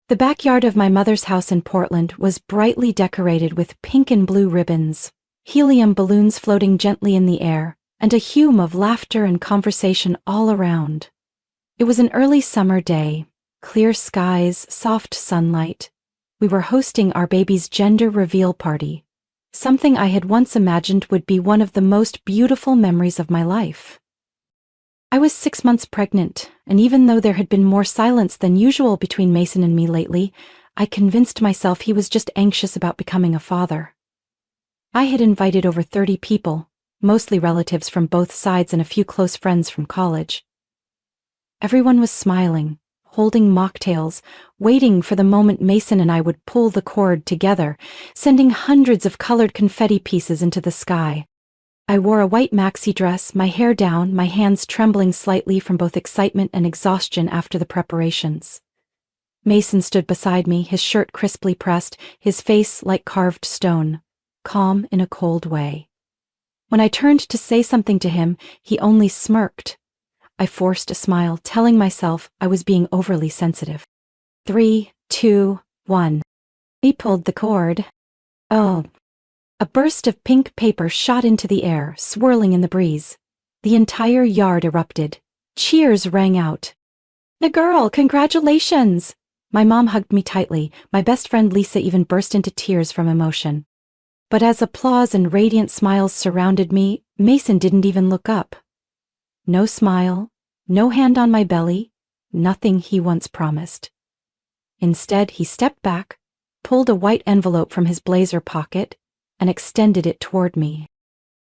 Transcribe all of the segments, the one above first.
The backyard of my mother's house in Portland was brightly decorated with pink and blue ribbons, helium balloons floating gently in the air, and a hum of laughter and conversation all around. It was an early summer day, clear skies, soft sunlight. We were hosting our baby's gender reveal party, something I had once imagined would be one of the most beautiful memories of my life. I was 6 months pregnant, and even though there had been more silence than usual between Mason and me lately, I convinced myself he was just anxious about becoming a father. I had invited over 30 people, mostly relatives from both sides and a few close friends from college. Everyone was smiling, holding mocktails, waiting for the moment Mason and I would pull the cord together, sending hundreds of colored confetti pieces into the sky. I wore a white maxi dress, my hair down, my hands trembling slightly from both excitement and exhaustion after the preparations. Mason stood beside me, his shirt crisply pressed, his face like carved stone, calm in a cold way. When I turned to say something to him, he only smirked. I forced a smile, telling myself I was being overly sensitive. 3, 2, 1. He pulled the cord. Oh. A burst of pink paper shot into the air, swirling in the breeze. The entire yard erupted. Cheers rang out. "The girl, congratulations!" My mom hugged me tightly. My best friend Lisa even burst into tears from emotion. But as applause and radiant smiles surrounded me, Mason didn't even look up. No smile, no hand on my belly, nothing he once promised. Instead, he stepped back, pulled a white envelope from his blazer pocket, and extended it toward me.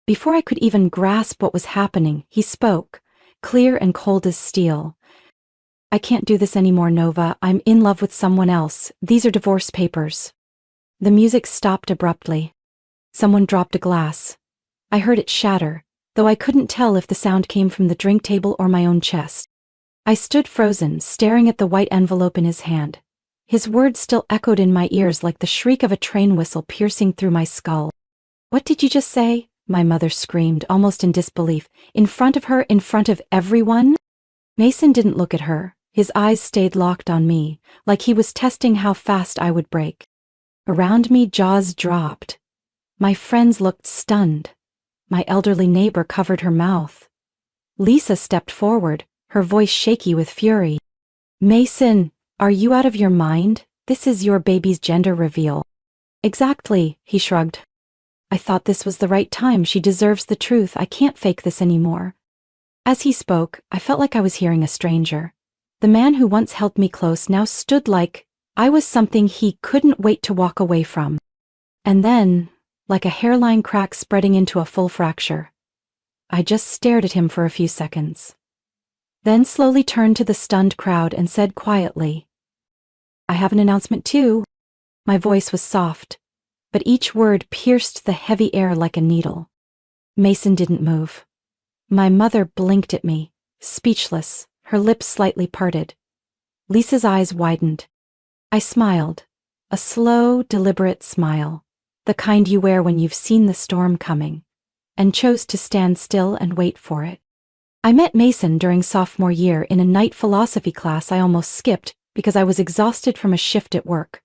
Before I could even grasp what was happening, he spoke, clear and cold as steel. "I can't do this anymore, Nova. I'm in love with someone else. These are divorce papers." The music stopped abruptly. Someone dropped a glass. I heard it shatter, though I couldn't tell if the sound came from the drink table or my own chest. I stood frozen, staring at the white envelope in his hand. His words still echoed in my ears like the shriek of a train whistle piercing through my skull. "What did you just say?" my mother screamed, almost in disbelief. "In front of her, in front of everyone?" Mason didn't look at her. His eyes stayed locked on me, like he was testing how fast I would break. Around me, jaws dropped. My friends looked stunned. My elderly neighbor covered her mouth. Lisa stepped forward, her voice shaky with fury. "Mason, are you out of your mind? This is your baby's gender reveal." "Exactly," he shrugged. "I thought this was the right time. She deserves the truth. I can't fake this anymore." As he spoke, I felt like I was hearing a stranger. The man who once held me close now stood like I was something he couldn't wait to walk away from. And then, like a hairline crack spreading into a full fracture, I just stared at him for a few seconds. Then slowly turned to the stunned crowd and said quietly, "I have an announcement too." My voice was soft, but each word pierced the heavy air like a needle. Mason didn't move. My mother blinked at me, speechless, her lips slightly parted. Lisa's eyes widened. I smiled, a slow, deliberate smile, the kind you wear when you've seen the storm coming, and chose to stand still and wait for it. I met Mason during sophomore year in a night philosophy class I almost skipped because I was exhausted from a shift at work.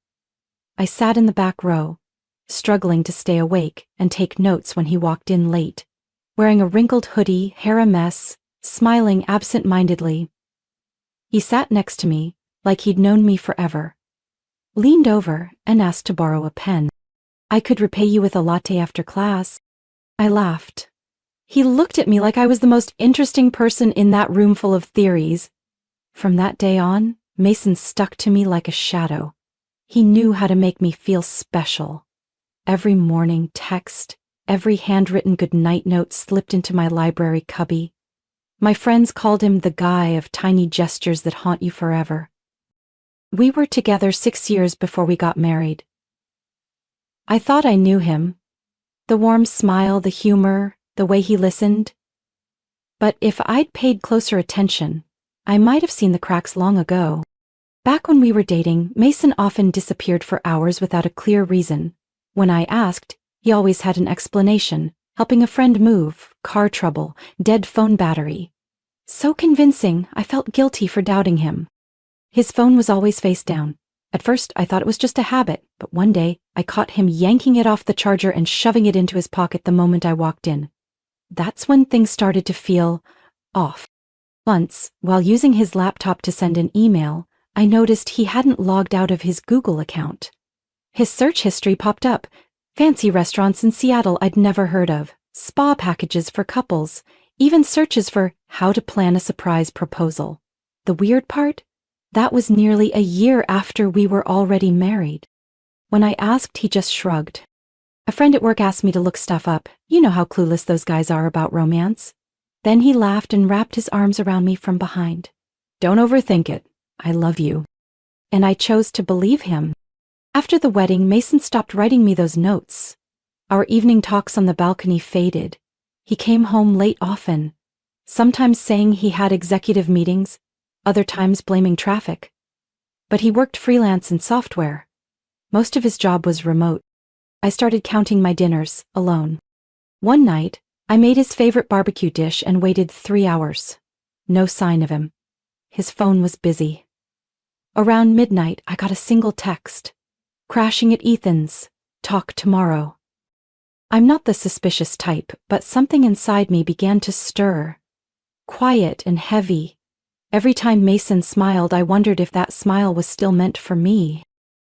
I sat in the back row, struggling to stay awake and take notes when he walked in late, wearing a wrinkled hoodie, hair a mess, smiling absent-mindedly. He sat next to me like he'd known me forever, leaned over and asked to borrow a pen. "I could repay you with a latte after class." I laughed. He looked at me like I was the most interesting person in that room full of theories. From that day on, Mason stuck to me like a shadow. He knew how to make me feel special. Every morning text, every handwritten goodnight note slipped into my library cubby. My friends called him the guy of tiny gestures that haunt you forever. We were together 6 years before we got married. I thought I knew him. The warm smile, the humor, the way he listened. But if I'd paid closer attention, I might have seen the cracks long ago. Back when we were dating, Mason often disappeared for hours without a clear reason. When I asked, he always had an explanation: helping a friend move, car trouble, dead phone battery. So convincing, I felt guilty for doubting him. His phone was always face down. At first, I thought it was just a habit, but one day, I caught him yanking it off the charger and shoving it into his pocket the moment I walked in. That's when things started to feel off. Once, while using his laptop to send an email, I noticed he hadn't logged out of his Google account. His search history popped up: fancy restaurants in Seattle I'd never heard of, spa packages for couples, even searches for how to plan a surprise proposal. The weird part? That was nearly a year after we were already married. When I asked, he just shrugged. A friend at work asked me to look stuff up. You know how clueless those guys are about romance. Then he laughed and wrapped his arms around me from behind. Don't overthink it. I love you. And I chose to believe him. After the wedding, Mason stopped writing me those notes. Our evening talks on the balcony faded. He came home late often, sometimes saying he had executive meetings, other times blaming traffic. But he worked freelance in software. Most of his job was remote. I started counting my dinners, alone. One night, I made his favorite barbecue dish and waited 3 hours. No sign of him. His phone was busy. Around midnight, I got a single text. Crashing at Ethan's. Talk tomorrow. I'm not the suspicious type, but something inside me began to stir. Quiet and heavy. Every time Mason smiled, I wondered if that smile was still meant for me.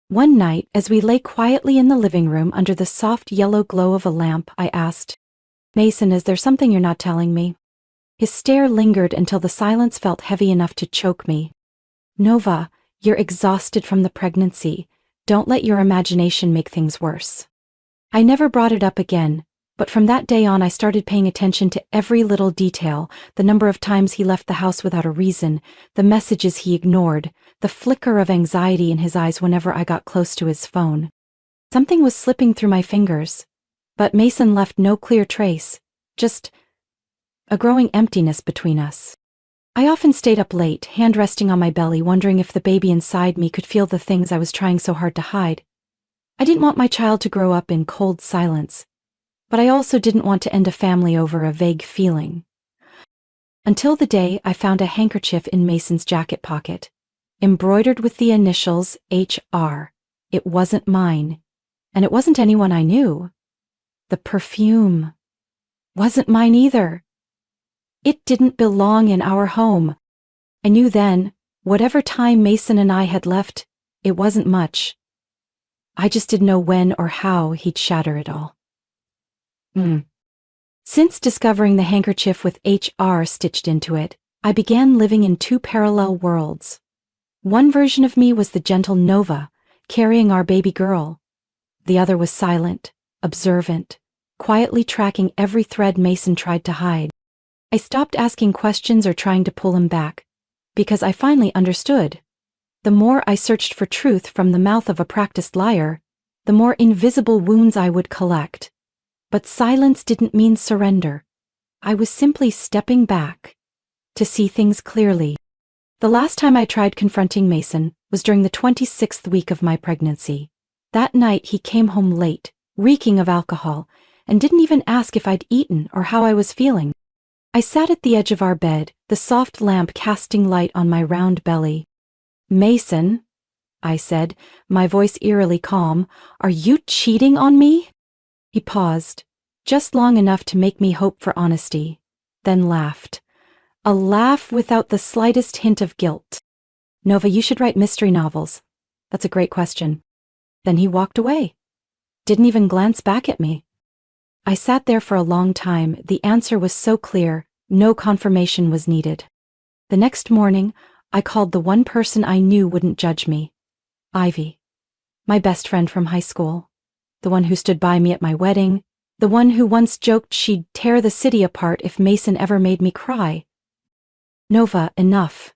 One night, as we lay quietly in the living room under the soft yellow glow of a lamp, I asked, Mason, is there something you're not telling me? His stare lingered until the silence felt heavy enough to choke me. Nova, you're exhausted from the pregnancy. Don't let your imagination make things worse. I never brought it up again, but from that day on I started paying attention to every little detail: the number of times he left the house without a reason, the messages he ignored, the flicker of anxiety in his eyes whenever I got close to his phone. Something was slipping through my fingers, but Mason left no clear trace, just a growing emptiness between us. I often stayed up late, hand resting on my belly, wondering if the baby inside me could feel the things I was trying so hard to hide. I didn't want my child to grow up in cold silence, but I also didn't want to end a family over a vague feeling. Until the day I found a handkerchief in Mason's jacket pocket, embroidered with the initials HR. It wasn't mine, and it wasn't anyone I knew. The perfume wasn't mine either. It didn't belong in our home. I knew then, whatever time Mason and I had left, it wasn't much. I just didn't know when or how he'd shatter it all. Since discovering the handkerchief with HR stitched into it, I began living in two parallel worlds. One version of me was the gentle Nova, carrying our baby girl. The other was silent, observant, quietly tracking every thread Mason tried to hide. I stopped asking questions or trying to pull him back, because I finally understood. The more I searched for truth from the mouth of a practiced liar, the more invisible wounds I would collect. But silence didn't mean surrender. I was simply stepping back to see things clearly. The last time I tried confronting Mason was during the 26th week of my pregnancy. That night he came home late, reeking of alcohol, and didn't even ask if I'd eaten or how I was feeling. I sat at the edge of our bed, the soft lamp casting light on my round belly. Mason, I said, my voice eerily calm, are you cheating on me? He paused, just long enough to make me hope for honesty, then laughed. A laugh without the slightest hint of guilt. Nova, you should write mystery novels. That's a great question. Then he walked away. Didn't even glance back at me. I sat there for a long time. The answer was so clear, no confirmation was needed. The next morning, I called the one person I knew wouldn't judge me. Ivy. My best friend from high school. The one who stood by me at my wedding. The one who once joked she'd tear the city apart if Mason ever made me cry. Nova, enough,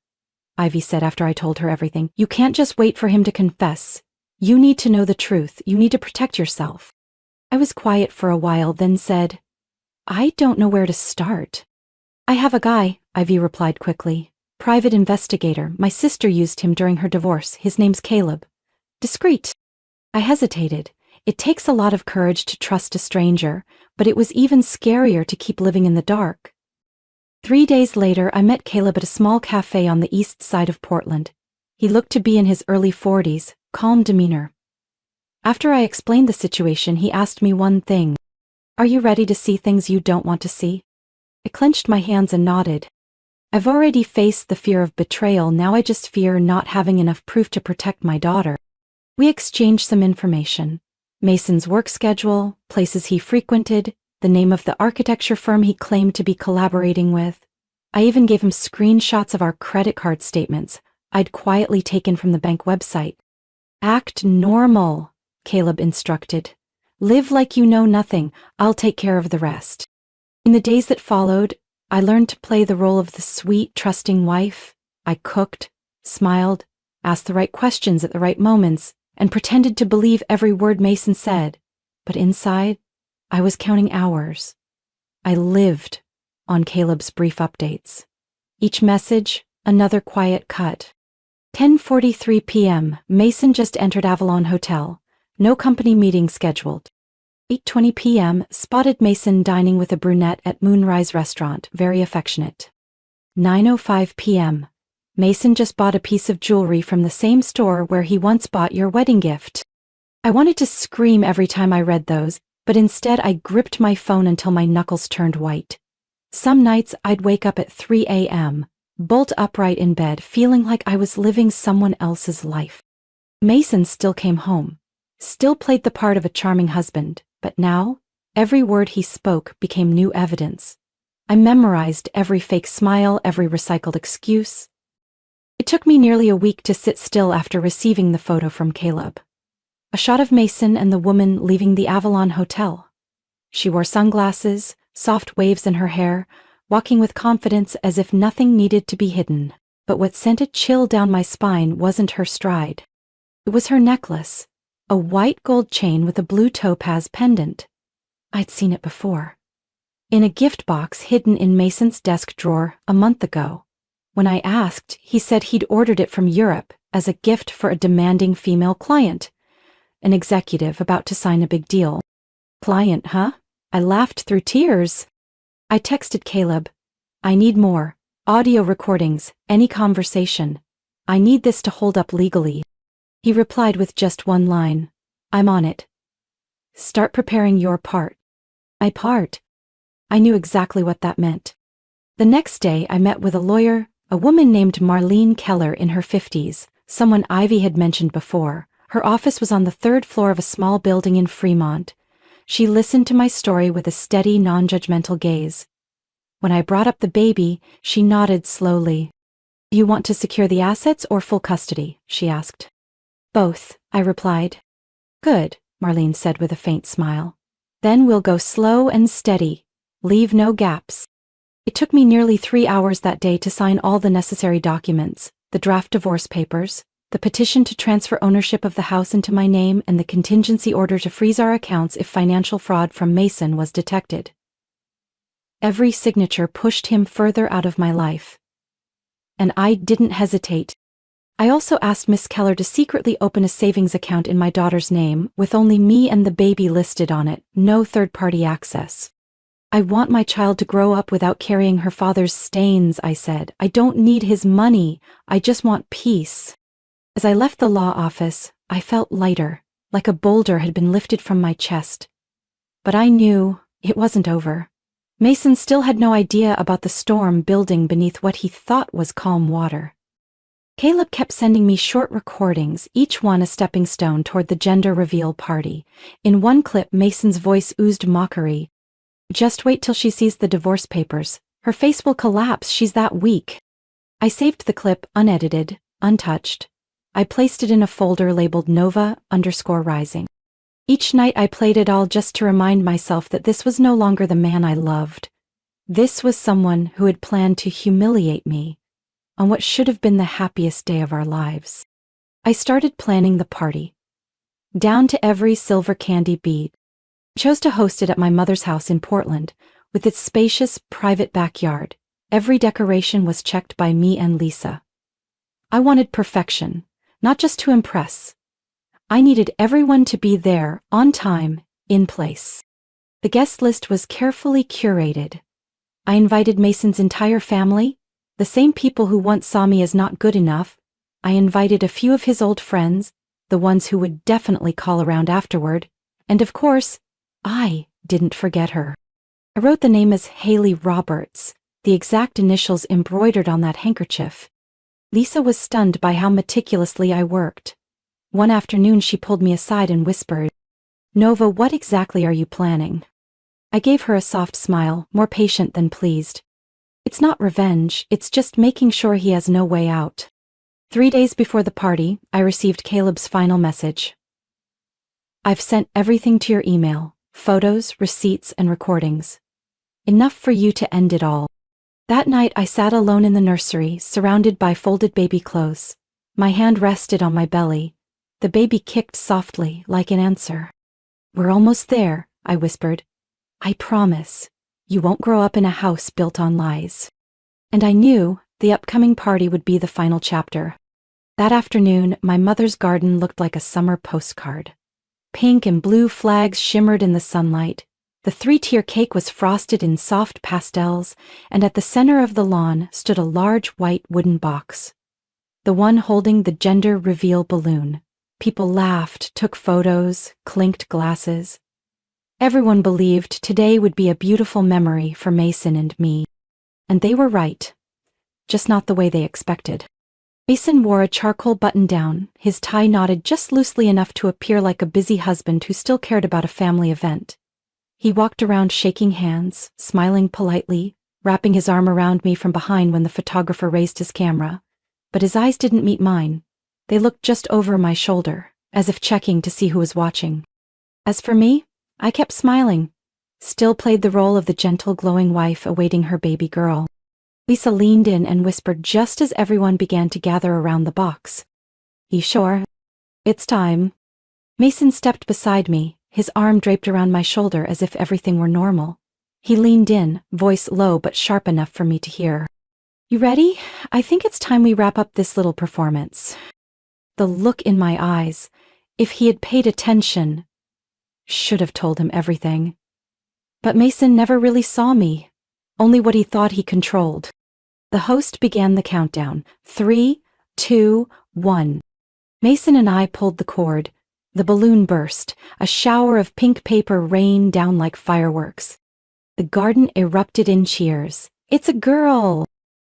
Ivy said after I told her everything. You can't just wait for him to confess. You need to know the truth. You need to protect yourself. I was quiet for a while, then said, I don't know where to start. I have a guy, Ivy replied quickly. Private investigator. My sister used him during her divorce. His name's Caleb. Discreet. I hesitated. It takes a lot of courage to trust a stranger, but it was even scarier to keep living in the dark. 3 days later, I met Caleb at a small cafe on the east side of Portland. He looked to be in his early 40s, calm demeanor. After I explained the situation, he asked me one thing. Are you ready to see things you don't want to see? I clenched my hands and nodded. I've already faced the fear of betrayal, now I just fear not having enough proof to protect my daughter. We exchanged some information. Mason's work schedule, places he frequented, the name of the architecture firm he claimed to be collaborating with. I even gave him screenshots of our credit card statements I'd quietly taken from the bank website. Act normal, Caleb instructed. Live like you know nothing, I'll take care of the rest. In the days that followed, I learned to play the role of the sweet, trusting wife. I cooked, smiled, asked the right questions at the right moments, and pretended to believe every word Mason said. But inside, I was counting hours. I lived on Caleb's brief updates. Each message, another quiet cut. 10:43 p.m., Mason just entered Avalon Hotel. No company meeting scheduled. 8:20 p.m., spotted Mason dining with a brunette at Moonrise Restaurant, very affectionate. 9:05 p.m., Mason just bought a piece of jewelry from the same store where he once bought your wedding gift. I wanted to scream every time I read those, but instead I gripped my phone until my knuckles turned white. Some nights I'd wake up at 3 a.m., bolt upright in bed, feeling like I was living someone else's life. Mason still came home, still played the part of a charming husband, but now, every word he spoke became new evidence. I memorized every fake smile, every recycled excuse. It took me nearly a week to sit still after receiving the photo from Caleb. A shot of Mason and the woman leaving the Avalon Hotel. She wore sunglasses, soft waves in her hair, walking with confidence as if nothing needed to be hidden. But what sent a chill down my spine wasn't her stride. It was her necklace, a white gold chain with a blue topaz pendant. I'd seen it before. In a gift box hidden in Mason's desk drawer a month ago. When I asked, he said he'd ordered it from Europe as a gift for a demanding female client, an executive about to sign a big deal. Client, huh? I laughed through tears. I texted Caleb. I need more. Audio recordings, any conversation. I need this to hold up legally. He replied with just one line. I'm on it. Start preparing your part. My part. I knew exactly what that meant. The next day I met with a lawyer, a woman named Marlene Keller in her 50s, someone Ivy had mentioned before. Her office was on the third floor of a small building in Fremont. She listened to my story with a steady, non-judgmental gaze. When I brought up the baby, she nodded slowly. You want to secure the assets or full custody? She asked. Both, I replied. Good, Marlene said with a faint smile. Then we'll go slow and steady. Leave no gaps. It took me nearly 3 hours that day to sign all the necessary documents, the draft divorce papers, the petition to transfer ownership of the house into my name, and the contingency order to freeze our accounts if financial fraud from Mason was detected. Every signature pushed him further out of my life. And I didn't hesitate. I also asked Miss Keller to secretly open a savings account in my daughter's name, with only me and the baby listed on it, no third-party access. I want my child to grow up without carrying her father's stains, I said. I don't need his money, I just want peace. As I left the law office, I felt lighter, like a boulder had been lifted from my chest. But I knew it wasn't over. Mason still had no idea about the storm building beneath what he thought was calm water. Caleb kept sending me short recordings, each one a stepping stone toward the gender reveal party. In one clip, Mason's voice oozed mockery. Just wait till she sees the divorce papers. Her face will collapse, she's that weak. I saved the clip, unedited, untouched. I placed it in a folder labeled Nova_Rising. Each night I played it all just to remind myself that this was no longer the man I loved. This was someone who had planned to humiliate me on what should have been the happiest day of our lives. I started planning the party, down to every silver candy bead. I chose to host it at my mother's house in Portland, with its spacious, private backyard. Every decoration was checked by me and Lisa. I wanted perfection, not just to impress. I needed everyone to be there, on time, in place. The guest list was carefully curated. I invited Mason's entire family, the same people who once saw me as not good enough. I invited a few of his old friends, the ones who would definitely call around afterward. And of course, I didn't forget her. I wrote the name as Haley Roberts, the exact initials embroidered on that handkerchief. Lisa was stunned by how meticulously I worked. One afternoon she pulled me aside and whispered, "Nova, what exactly are you planning?" I gave her a soft smile, more patient than pleased. "It's not revenge, it's just making sure he has no way out." 3 days before the party, I received Caleb's final message. "I've sent everything to your email, photos, receipts, and recordings. Enough for you to end it all." That night I sat alone in the nursery, surrounded by folded baby clothes. My hand rested on my belly. The baby kicked softly, like an answer. "We're almost there," I whispered. "I promise. You won't grow up in a house built on lies." And I knew the upcoming party would be the final chapter. That afternoon, my mother's garden looked like a summer postcard. Pink and blue flags shimmered in the sunlight. The 3-tier cake was frosted in soft pastels, and at the center of the lawn stood a large white wooden box. The one holding the gender reveal balloon. People laughed, took photos, clinked glasses. Everyone believed today would be a beautiful memory for Mason and me. And they were right. Just not the way they expected. Mason wore a charcoal button-down, his tie knotted just loosely enough to appear like a busy husband who still cared about a family event. He walked around shaking hands, smiling politely, wrapping his arm around me from behind when the photographer raised his camera. But his eyes didn't meet mine. They looked just over my shoulder, as if checking to see who was watching. As for me, I kept smiling, still played the role of the gentle, glowing wife awaiting her baby girl. Lisa leaned in and whispered just as everyone began to gather around the box. "You sure? It's time." Mason stepped beside me, his arm draped around my shoulder as if everything were normal. He leaned in, voice low but sharp enough for me to hear. "You ready? I think it's time we wrap up this little performance." The look in my eyes, if he had paid attention, should have told him everything. But Mason never really saw me, only what he thought he controlled. The host began the countdown. 3, 2, 1. Mason and I pulled the cord. The balloon burst. A shower of pink paper rained down like fireworks. The garden erupted in cheers. "It's a girl!"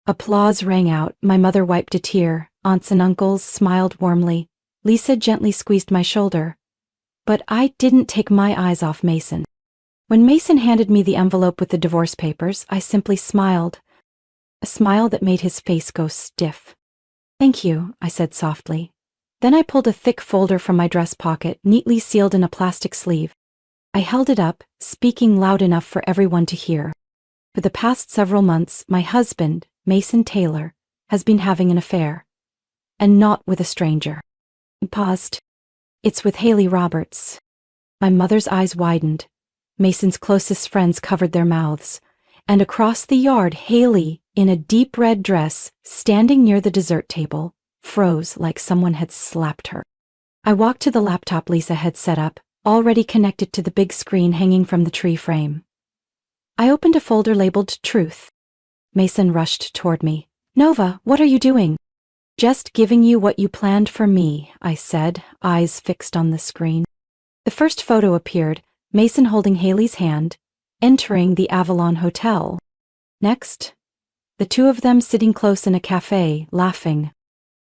Applause rang out. My mother wiped a tear. Aunts and uncles smiled warmly. Lisa gently squeezed my shoulder. But I didn't take my eyes off Mason. When Mason handed me the envelope with the divorce papers, I simply smiled. A smile that made his face go stiff. "Thank you," I said softly. Then I pulled a thick folder from my dress pocket, neatly sealed in a plastic sleeve. I held it up, speaking loud enough for everyone to hear. For the past several months, my husband, Mason Taylor, has been having an affair. And not with a stranger. He paused. "It's with Haley Roberts." My mother's eyes widened. Mason's closest friends covered their mouths. And across the yard, Haley, in a deep red dress, standing near the dessert table, froze like someone had slapped her. I walked to the laptop Lisa had set up, already connected to the big screen hanging from the tree frame. I opened a folder labeled Truth. Mason rushed toward me. "Nova, what are you doing?" "Just giving you what you planned for me," I said, eyes fixed on the screen. The first photo appeared, Mason holding Haley's hand, entering the Avalon Hotel. Next, the two of them sitting close in a cafe, laughing.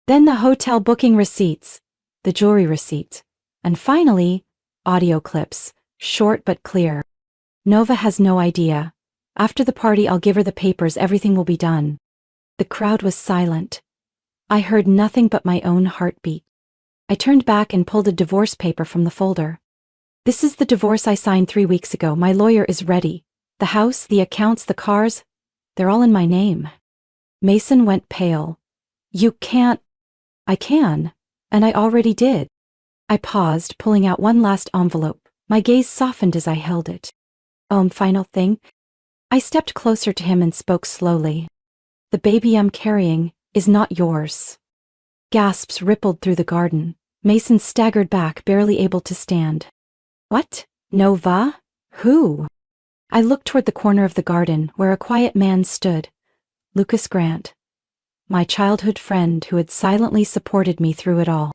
Then the hotel booking receipts, the jewelry receipts, and finally, audio clips, short but clear. "Nova has no idea. After the party I'll give her the papers, everything will be done." The crowd was silent. I heard nothing but my own heartbeat. I turned back and pulled a divorce paper from the folder. "This is the divorce I signed 3 weeks ago. My lawyer is ready. The house, the accounts, the cars, they're all in my name." Mason went pale. "You can't." "I can, and I already did." I paused, pulling out one last envelope. My gaze softened as I held it. Final thing." I stepped closer to him and spoke slowly. "The baby I'm carrying is not yours." Gasps rippled through the garden. Mason staggered back, barely able to stand. "What? Nova? Who?" I looked toward the corner of the garden, where a quiet man stood. Lucas Grant. My childhood friend who had silently supported me through it all.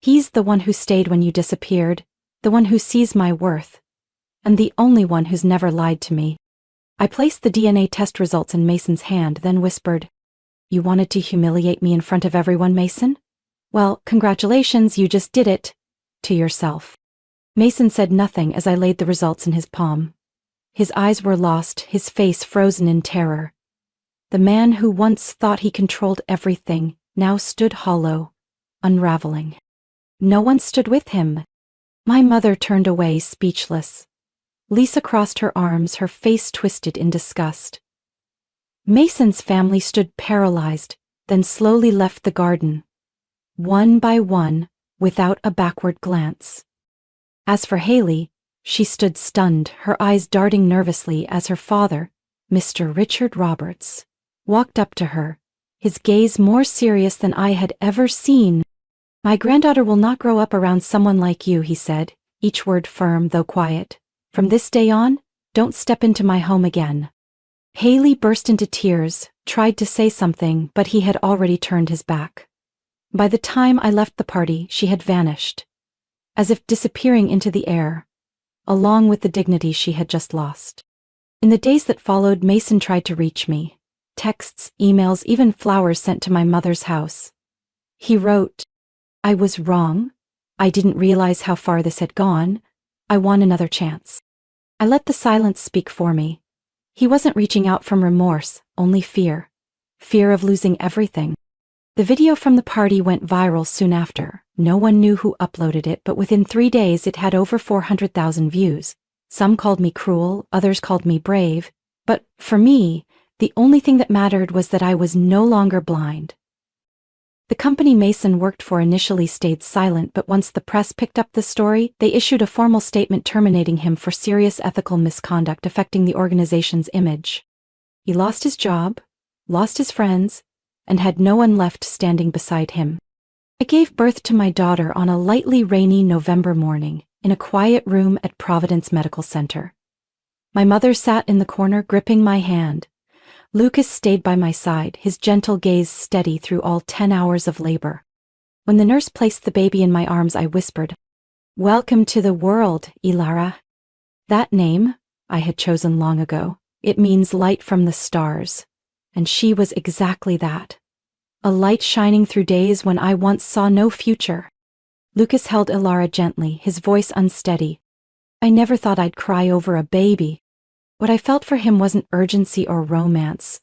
He's the one who stayed when you disappeared, the one who sees my worth, and the only one who's never lied to me. I placed the DNA test results in Mason's hand, then whispered, "You wanted to humiliate me in front of everyone, Mason? Well, congratulations, you just did it. To yourself." Mason said nothing as I laid the results in his palm. His eyes were lost, his face frozen in terror. The man who once thought he controlled everything now stood hollow, unraveling. No one stood with him. My mother turned away, speechless. Lisa crossed her arms, her face twisted in disgust. Mason's family stood paralyzed, then slowly left the garden, one by one, without a backward glance. As for Haley, she stood stunned, her eyes darting nervously as her father, Mr. Richard Roberts, walked up to her, his gaze more serious than I had ever seen. "My granddaughter will not grow up around someone like you," he said, each word firm though quiet. "From this day on, don't step into my home again." Haley burst into tears, tried to say something, but he had already turned his back. By the time I left the party, she had vanished, as if disappearing into the air, along with the dignity she had just lost. In the days that followed, Mason tried to reach me. Texts, emails, even flowers sent to my mother's house. He wrote, "I was wrong. I didn't realize how far this had gone. I want another chance." I let the silence speak for me. He wasn't reaching out from remorse, only fear. Fear of losing everything. The video from the party went viral soon after. No one knew who uploaded it, but within 3 days it had over 400,000 views. Some called me cruel, others called me brave. But for me, the only thing that mattered was that I was no longer blind. The company Mason worked for initially stayed silent, but once the press picked up the story, they issued a formal statement terminating him for serious ethical misconduct affecting the organization's image. He lost his job, lost his friends, and had no one left standing beside him. I gave birth to my daughter on a lightly rainy November morning in a quiet room at Providence Medical Center. My mother sat in the corner gripping my hand. Lucas stayed by my side, his gentle gaze steady through all 10 hours of labor. When the nurse placed the baby in my arms, I whispered, "Welcome to the world, Ilara." That name I had chosen long ago. It means light from the stars. And she was exactly that. A light shining through days when I once saw no future. Lucas held Ilara gently, his voice unsteady. "I never thought I'd cry over a baby." What I felt for him wasn't urgency or romance.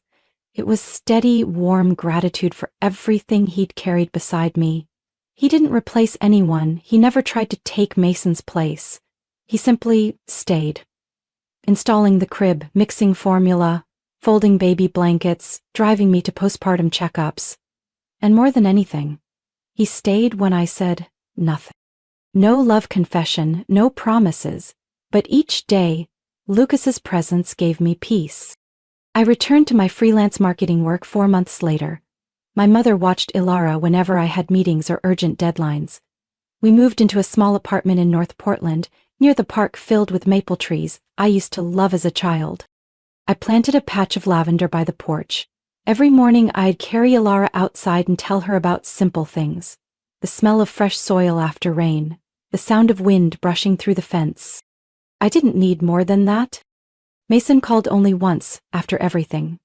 It was steady, warm gratitude for everything he'd carried beside me. He didn't replace anyone. He never tried to take Mason's place. He simply stayed. Installing the crib, mixing formula, folding baby blankets, driving me to postpartum checkups. And more than anything, he stayed when I said nothing. No love confession, no promises, but each day, Lucas's presence gave me peace. I returned to my freelance marketing work 4 months later. My mother watched Ilara whenever I had meetings or urgent deadlines. We moved into a small apartment in North Portland, near the park filled with maple trees I used to love as a child. I planted a patch of lavender by the porch. Every morning I'd carry Ilara outside and tell her about simple things. The smell of fresh soil after rain, the sound of wind brushing through the fence. I didn't need more than that. Mason called only once, after everything.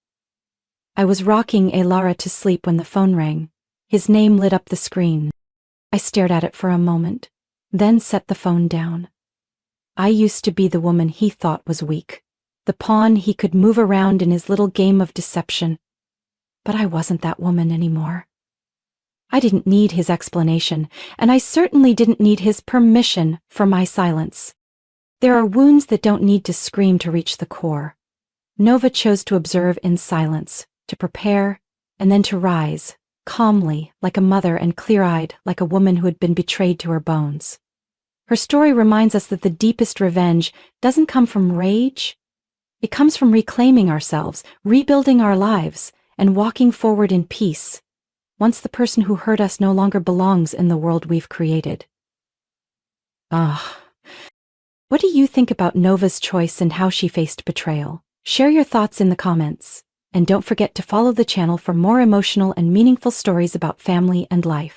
I was rocking Ilara to sleep when the phone rang. His name lit up the screen. I stared at it for a moment, then set the phone down. I used to be the woman he thought was weak, the pawn he could move around in his little game of deception. But I wasn't that woman anymore. I didn't need his explanation, and I certainly didn't need his permission for my silence. There are wounds that don't need to scream to reach the core. Nova chose to observe in silence, to prepare, and then to rise, calmly, like a mother, and clear-eyed, like a woman who had been betrayed to her bones. Her story reminds us that the deepest revenge doesn't come from rage. It comes from reclaiming ourselves, rebuilding our lives, and walking forward in peace, once the person who hurt us no longer belongs in the world we've created. What do you think about Nova's choice and how she faced betrayal? Share your thoughts in the comments. And don't forget to follow the channel for more emotional and meaningful stories about family and life.